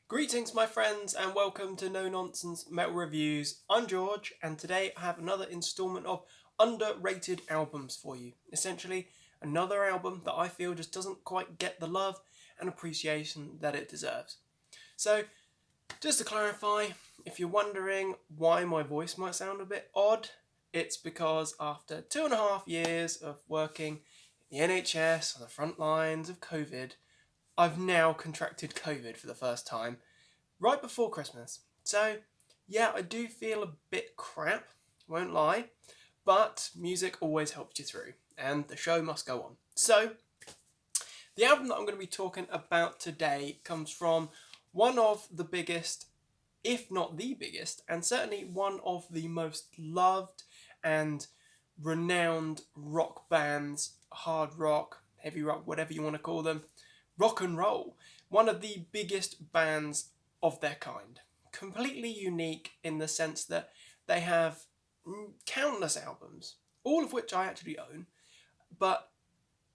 Greetings, my friends, and welcome to No Nonsense Metal Reviews. I'm George, and today I have another installment of underrated albums for you. Essentially, another album that I feel just doesn't quite get the love and appreciation that it deserves. So, just to clarify, if you're wondering why my voice might sound a bit odd, it's because after 2.5 years of working in the NHS on the front lines of COVID, I've now contracted COVID for the first time right before Christmas. So, yeah, I do feel a bit crap, won't lie, but music always helps you through, and the show must go on. So, the album that I'm going to be talking about today comes from one of the biggest, if not the biggest, and certainly one of the most loved and renowned rock bands, hard rock, heavy rock, whatever you want to call them, rock and roll. One of the biggest bands of their kind. Completely unique in the sense that they have countless albums, all of which I actually own, but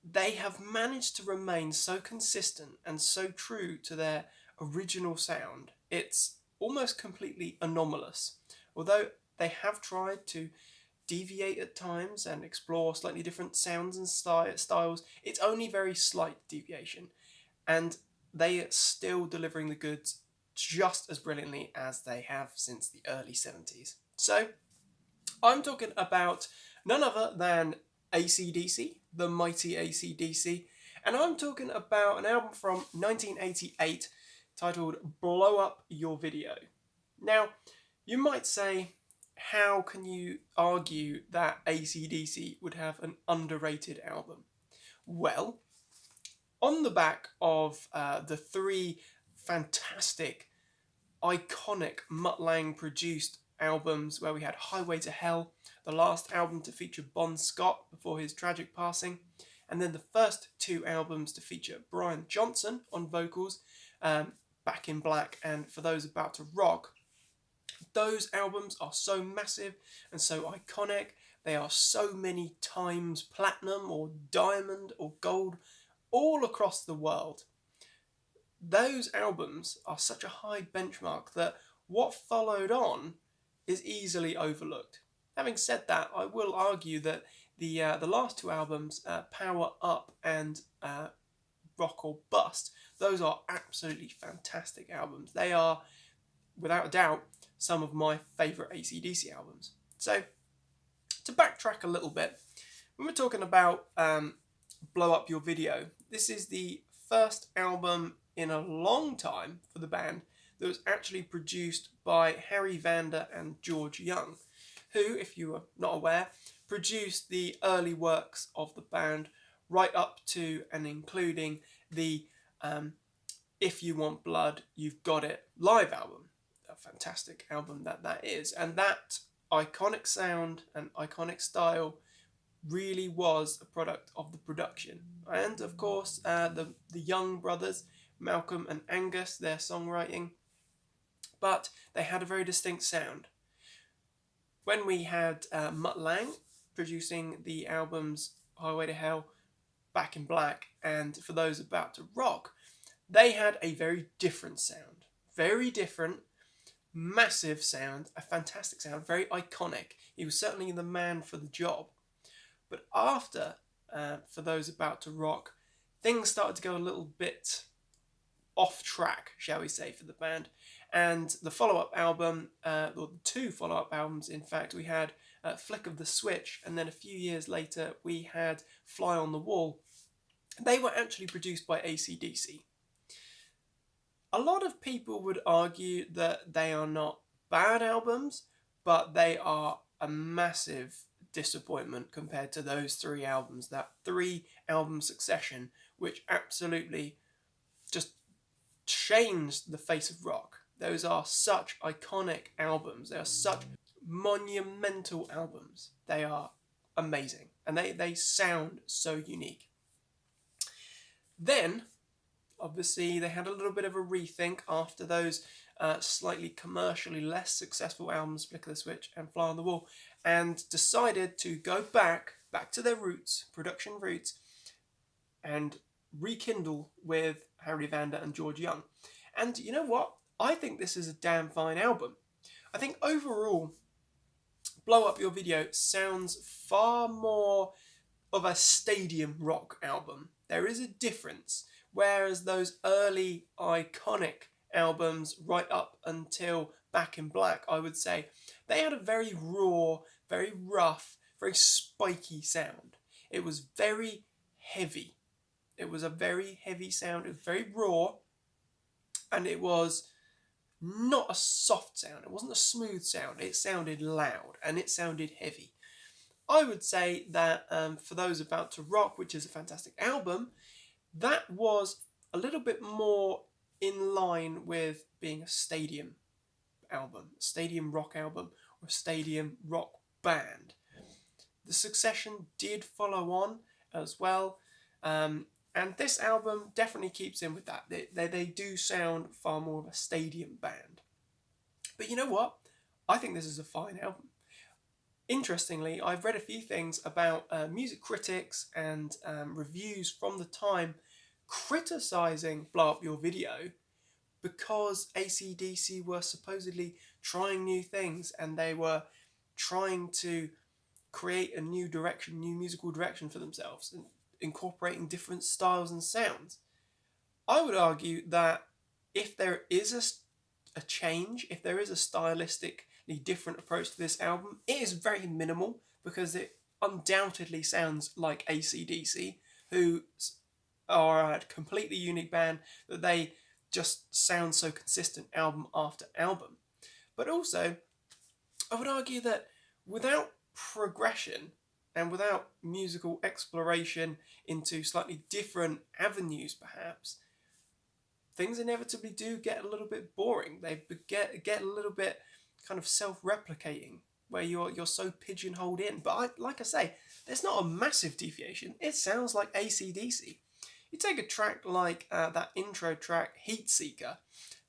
they have managed to remain so consistent and so true to their original sound. It's almost completely anomalous. Although they have tried to deviate at times and explore slightly different sounds and styles, it's only very slight deviation. And they are still delivering the goods just as brilliantly as they have since the early 70s. So, I'm talking about none other than AC/DC, the mighty AC/DC, and I'm talking about an album from 1988 titled Blow Up Your Video. Now, you might say, how can you argue that AC/DC would have an underrated album? Well, on the back of the three fantastic, iconic Mutt Lange produced albums where we had Highway to Hell, the last album to feature Bon Scott before his tragic passing, and then the first two albums to feature Brian Johnson on vocals, Back in Black and For Those About to Rock. Those albums are so massive and so iconic. They are so many times platinum or diamond or gold all across the world. Those albums are such a high benchmark that what followed on is easily overlooked. Having said that, I will argue that the last two albums, Power Up and Rock or Bust, those are absolutely fantastic albums. They are, without a doubt, some of my favourite AC/DC albums. So, to backtrack a little bit, when we're talking about Blow Up Your Video, this is the first album in a long time for the band that was actually produced by Harry Vanda and George Young, who, if you are not aware, produced the early works of the band right up to and including the If You Want Blood, You've Got It live album. A fantastic album that is. And that iconic sound and iconic style really was a product of the production. And of course, the Young brothers, Malcolm and Angus, their songwriting. But they had a very distinct sound. When we had Mutt Lange producing the albums Highway to Hell, Back in Black, and For Those About to Rock, they had a very different sound. Very different, massive sound, a fantastic sound, very iconic. He was certainly the man for the job. But after For Those About to Rock, things started to go a little bit off track, shall we say, for the band. And the follow-up album, or the two follow-up albums, in fact, we had Flick of the Switch, and then a few years later we had Fly on the Wall. They were actually produced by AC/DC. A lot of people would argue that they are not bad albums, but they are a massive disappointment compared to those three albums, that 3-album succession, which absolutely just changed the face of rock. Those are such iconic albums. They are such monumental albums. They are amazing. And they sound so unique. Then, obviously, they had a little bit of a rethink after those slightly commercially less successful albums, Flick of the Switch and Fly on the Wall, and decided to go back to their roots, production roots, and rekindle with Harry Vanda and George Young. And you know what? I think this is a damn fine album. I think overall, Blow Up Your Video sounds far more of a stadium rock album. There is a difference, whereas those early iconic albums right up until Back in Black, I would say, they had a very raw, very rough, very spiky sound. It was very heavy. It was a very heavy sound. It was very raw, and it was not a soft sound. It wasn't a smooth sound. It sounded loud and it sounded heavy. I would say that for those about to rock, which is a fantastic album, that was a little bit more in line with being a stadium album, a stadium rock album, or a stadium rock band. The Succession did follow on as well, and this album definitely keeps in with that. They do sound far more of a stadium band. But you know what? I think this is a fine album. Interestingly, I've read a few things about music critics and reviews from the time criticising Blow Up Your Video because AC/DC were supposedly trying new things and they were trying to create a new direction, new musical direction for themselves, and incorporating different styles and sounds. I would argue that if there is a change, if there is a stylistically different approach to this album, it is very minimal because it undoubtedly sounds like AC/DC, who are a completely unique band that they just sound so consistent album after album. But also, I would argue that without progression and without musical exploration into slightly different avenues perhaps, things inevitably do get a little bit boring. They get a little bit kind of self-replicating where you're so pigeonholed in. But like I say, there's not a massive deviation. It sounds like AC/DC. You take a track like that intro track, Heat Seeker.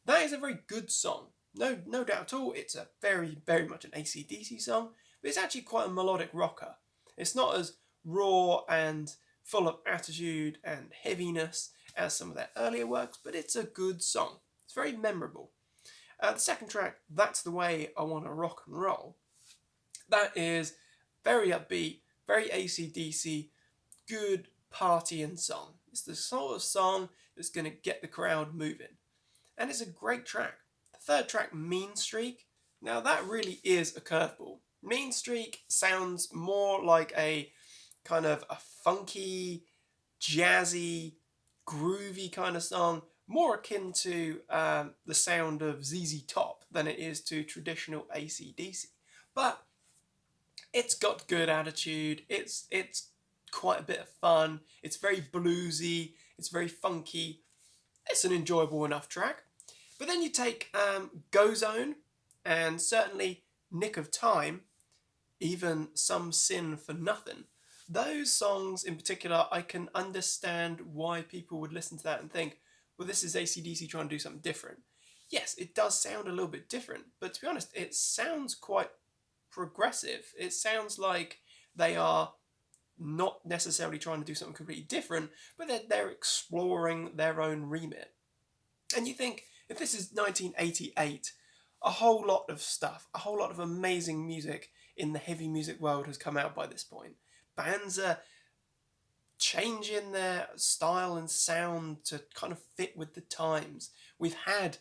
That is a very good song. No doubt at all. It's a very, very much an AC/DC song, but it's actually quite a melodic rocker. It's not as raw and full of attitude and heaviness as some of their earlier works, but it's a good song. It's very memorable. The second track, That's the Way I Want to Rock and Roll, that is very upbeat, very AC/DC, good partying song. It's the sort of song that's going to get the crowd moving. And it's a great track. The third track, Mean Streak, now that really is a curveball. Mean Streak sounds more like a kind of a funky, jazzy, groovy kind of song, more akin to the sound of ZZ Top than it is to traditional AC/DC. But it's got good attitude, it's quite a bit of fun, it's very bluesy, it's very funky, it's an enjoyable enough track. But then you take Go Zone and certainly Nick of Time, even Some Sin for Nothing. Those songs in particular, I can understand why people would listen to that and think, well, this is AC/DC trying to do something different. Yes, it does sound a little bit different, but to be honest, it sounds quite progressive. It sounds like they are not necessarily trying to do something completely different, but they're exploring their own remit. And you think, if this is 1988, a whole lot of stuff, a whole lot of amazing music in the heavy music world has come out by this point. Bands are changing their style and sound to kind of fit with the times. We've had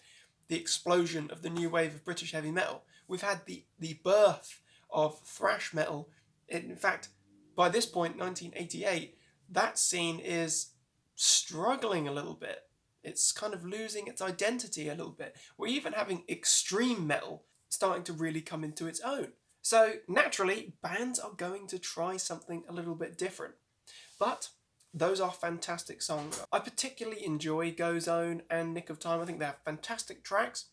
the explosion of the new wave of British heavy metal. We've had the birth of thrash metal. In fact, by this point, 1988, that scene is struggling a little bit. It's kind of losing its identity a little bit. We're even having extreme metal starting to really come into its own. So naturally, bands are going to try something a little bit different. But those are fantastic songs. I particularly enjoy Go Zone and Nick of Time. I think they're fantastic tracks.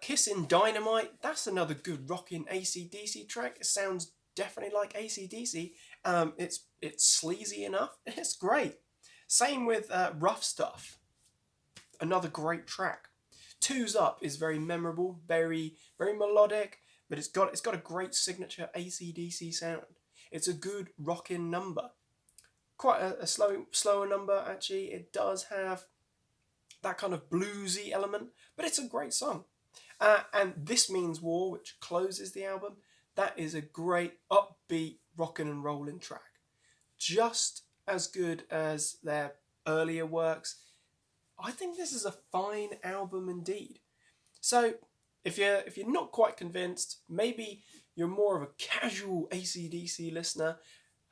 Kissin' Dynamite, that's another good rockin' AC/DC track. It sounds definitely like AC/DC. It's sleazy enough. It's great. Same with Rough Stuff. Another great track. Two's Up is very memorable, very very melodic, but it's got a great signature AC/DC sound. It's a good rockin' number. Quite a slower number actually. It does have that kind of bluesy element, but it's a great song. And This Means War, which closes the album, that is a great upbeat rockin' and rollin' track. Just as good as their earlier works. I think this is a fine album indeed. So if you're not quite convinced, maybe you're more of a casual AC/DC listener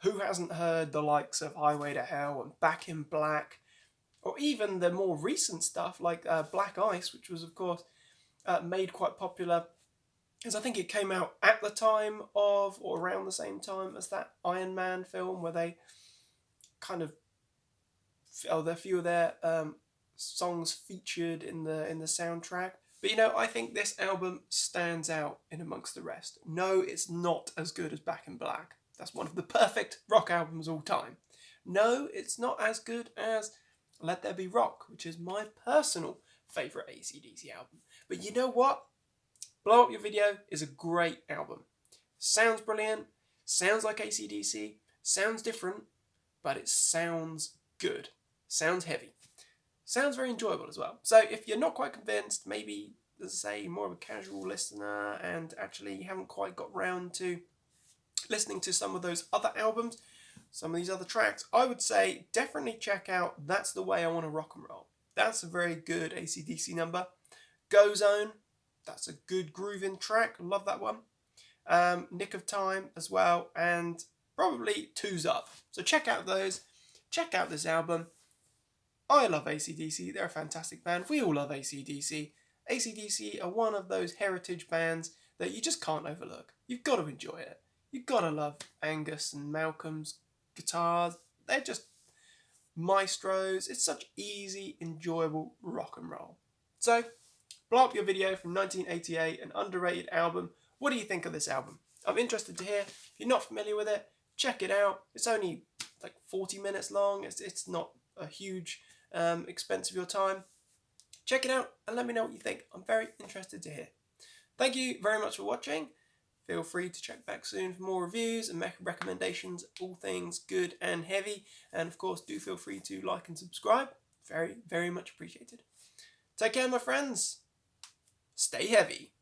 who hasn't heard the likes of Highway to Hell and Back in Black, or even the more recent stuff like Black Ice, which was of course made quite popular because I think it came out at the time of or around the same time as that Iron Man film where they kind of a few of their songs featured in the soundtrack. But I think this album stands out in amongst the rest. No, it's not as good as Back in Black. That's one of the perfect rock albums all time. No, it's not as good as Let There Be Rock, which is my personal favourite AC/DC album. But you know what? Blow Up Your Video is a great album. Sounds brilliant, sounds like AC/DC, sounds different, but it sounds good. Sounds heavy. Sounds very enjoyable as well. So if you're not quite convinced, maybe, let's say, more of a casual listener and actually haven't quite got round to listening to some of those other albums, some of these other tracks, I would say definitely check out That's the Way I Want to Rock and Roll. That's a very good AC/DC number. Go Zone, that's a good grooving track. Love that one. Nick of Time as well, and probably Two's Up. So check out those. Check out this album. I love AC/DC. They're a fantastic band. We all love AC/DC. AC/DC are one of those heritage bands that you just can't overlook. You've got to enjoy it. You've got to love Angus and Malcolm's guitars. They're just maestros. It's such easy, enjoyable rock and roll. So, Blow Up Your Video from 1988, an underrated album. What do you think of this album? I'm interested to hear. If you're not familiar with it, check it out. It's only like 40 minutes long. It's not a huge expense of your time. Check it out and let me know what you think. I'm very interested to hear. Thank you very much for watching. Feel free to check back soon for more reviews and recommendations, all things good and heavy. And of course, do feel free to like and subscribe. Very, very much appreciated. Take care, my friends. Stay heavy.